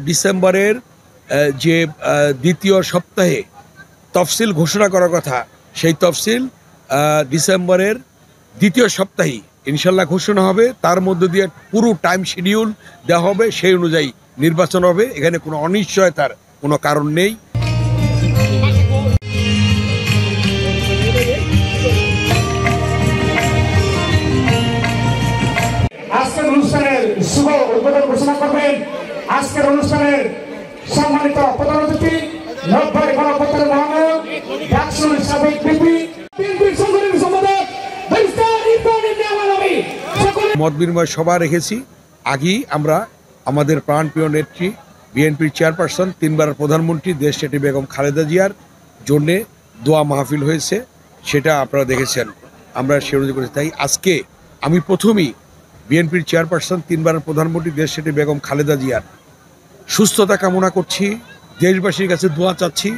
ডিসেম্বরের যে দ্বিতীয় সপ্তাহে তফসিল ঘোষণা করার কথা, সেই তফসিল ডিসেম্বরের দ্বিতীয় সপ্তাহেই ইনশাল্লাহ ঘোষণা হবে। তার মধ্য দিয়ে পুরো টাইম শিডিউল দেওয়া হবে, সেই অনুযায়ী নির্বাচন হবে। এখানে কোনো অনিশ্চয়তার কোনো কারণ নেই। আজকের অনুষ্ঠানের শুভ উদ্বোধন ঘোষণা করবেন আজকের অনুষ্ঠানের সম্মানিত প্রধান অতিথি নব্বই গণপত্রের মহানায়ক ডাকসুর সাবেক বিপি সংগঠনের সম্পাদক মত বিনিময় সভা রেখেছি। আগেই আমরা আমাদের প্রাণপ্রিয় নেত্রী বিএনপির চেয়ারপারসন, তিনবারের প্রধানমন্ত্রী দেশনেত্রী বেগম খালেদা জিয়ার জন্যে দোয়া মাহফিল হয়েছে, সেটা আপনারা দেখেছেন। আমরা সে অনুযায়ী করেছি। তাই আজকে আমি প্রথমেই বিএনপির চেয়ারপারসন, তিনবারের প্রধানমন্ত্রী দেশনেত্রী বেগম খালেদা জিয়ার সুস্থতা কামনা করছি, দেশবাসীর কাছে দোয়া চাচ্ছি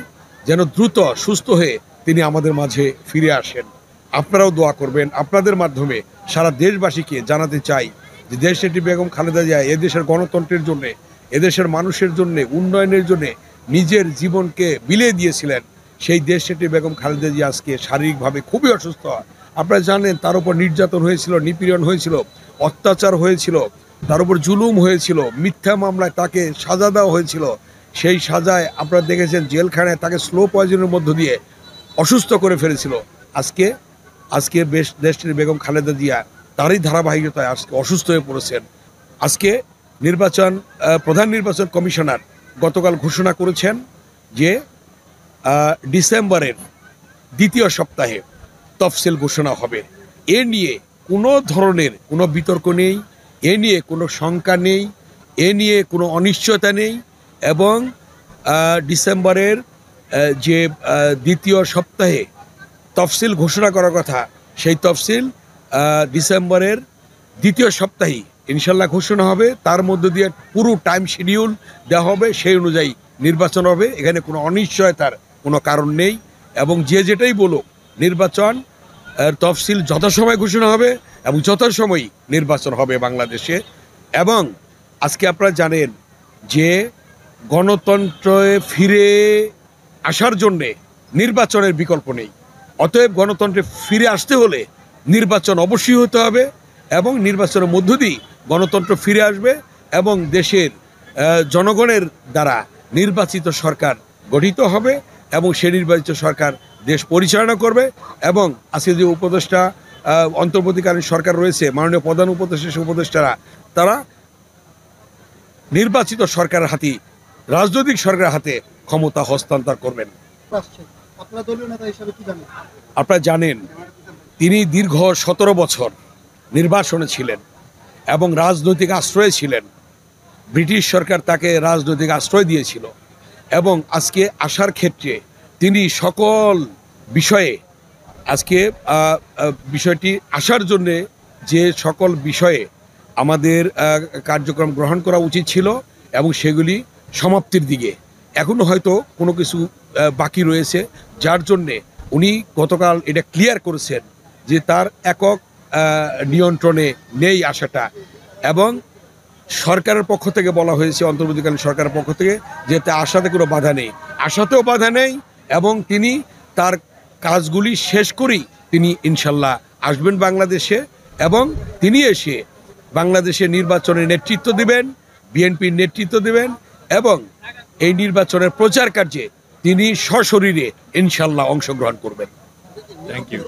যেন দ্রুত সুস্থ হয়ে তিনি আমাদের মাঝে ফিরে আসেন। আপনারাও দোয়া করবেন। আপনাদের মাধ্যমে সারা দেশবাসীকে জানাতে চাই যে দেশনেত্রী বেগম খালেদা জিয়া এদেশের গণতন্ত্রের জন্যে, এদেশের মানুষের জন্যে, উন্নয়নের জন্যে নিজের জীবনকে বিলিয়ে দিয়েছিলেন। সেই দেশনেত্রী বেগম খালেদা জিয়া আজকে শারীরিকভাবে খুবই অসুস্থ। আপনারা জানেন তার উপর নির্যাতন হয়েছিল, নিপীড়ন হয়েছিল, অত্যাচার হয়েছিল, তার উপর জুলুম হয়েছিল, মিথ্যা মামলায় তাকে সাজা দেওয়া হয়েছিল। সেই সাজায় আপনারা দেখেছেন জেলখানায় তাকে স্লো পয়জনের মধ্য দিয়ে অসুস্থ করে ফেলেছিল। আজকে দেশটির বেগম খালেদা জিয়া তারই ধারাবাহিকতায় আজকে অসুস্থ হয়ে পড়েছেন। আজকে প্রধান নির্বাচন কমিশনার গতকাল ঘোষণা করেছেন যে ডিসেম্বরের দ্বিতীয় সপ্তাহে তফসিল ঘোষণা হবে। এ নিয়ে কোনো ধরনের কোনো বিতর্ক নেই, এ নিয়ে কোনো শঙ্কা নেই, এ নিয়ে কোনো অনিশ্চয়তা নেই। এবং ডিসেম্বরের যে দ্বিতীয় সপ্তাহে তফসিল ঘোষণা করার কথা, সেই তফসিল ডিসেম্বরের দ্বিতীয় সপ্তাহেই ইনশাল্লাহ ঘোষণা হবে। তার মধ্য দিয়ে পুরো টাইম শিডিউল দেওয়া হবে, সেই অনুযায়ী নির্বাচন হবে। এখানে কোনো অনিশ্চয়তার কোনো কারণ নেই। এবং যে যেটাই বলুক, নির্বাচন তফসিল যথাসময় ঘোষণা হবে এবং যথাসময়ই নির্বাচন হবে বাংলাদেশে। এবং আজকে আপনারা জানেন যে গণতন্ত্রে ফিরে আসার জন্যে নির্বাচনের বিকল্প নেই। অতএব গণতন্ত্রে ফিরে আসতে হলে নির্বাচন অবশ্যই হতে হবে এবং নির্বাচনের মধ্য দিয়ে গণতন্ত্র ফিরে আসবে এবং দেশের জনগণের দ্বারা নির্বাচিত সরকার গঠিত হবে এবং সেই নির্বাচিত সরকার দেশ পরিচালনা করবে। এবং আজকে যে উপদেষ্টা অন্তর্বর্তীকালীন সরকার রয়েছে, মাননীয় প্রধান উপদেষ্টা, উপদেষ্টারা তারা নির্বাচিত সরকারের হাতে, রাজনৈতিক সরকারের হাতে ক্ষমতা হস্তান্তর করবেন। আপনারা জানেন তিনি দীর্ঘ 17 বছর নির্বাসনে ছিলেন এবং রাজনৈতিক আশ্রয়ে ছিলেন। ব্রিটিশ সরকার তাকে রাজনৈতিক আশ্রয় দিয়েছিল এবং আজকে আসার ক্ষেত্রে তিনি সকল বিষয়ে আজকে বিষয়টি আসার জন্যে যে সকল বিষয়ে আমাদের কার্যক্রম গ্রহণ করা উচিত ছিল এবং সেগুলি সমাপ্তির দিকে এখনও হয়তো কোনো কিছু বাকি রয়েছে, যার জন্যে উনি গতকাল এটা ক্লিয়ার করেছেন যে তার একক নিয়ন্ত্রণে নেই আসাটা। এবং সরকারের পক্ষ থেকে বলা হয়েছে, অন্তর্বর্তীকালীন সরকারের পক্ষ থেকে, যে তা আসাতে কোনো বাধা নেই, আসাতেও বাধা নেই এবং তিনি তার কাজগুলি শেষ করেই তিনি ইনশাল্লাহ আসবেন বাংলাদেশে এবং তিনি এসে বাংলাদেশের নির্বাচনের নেতৃত্ব দেবেন, বিএনপির নেতৃত্ব দেবেন এবং এই নির্বাচনের প্রচার কার্যে তিনি সশরীরে ইনশাল্লাহ অংশগ্রহণ করবেন। Thank you.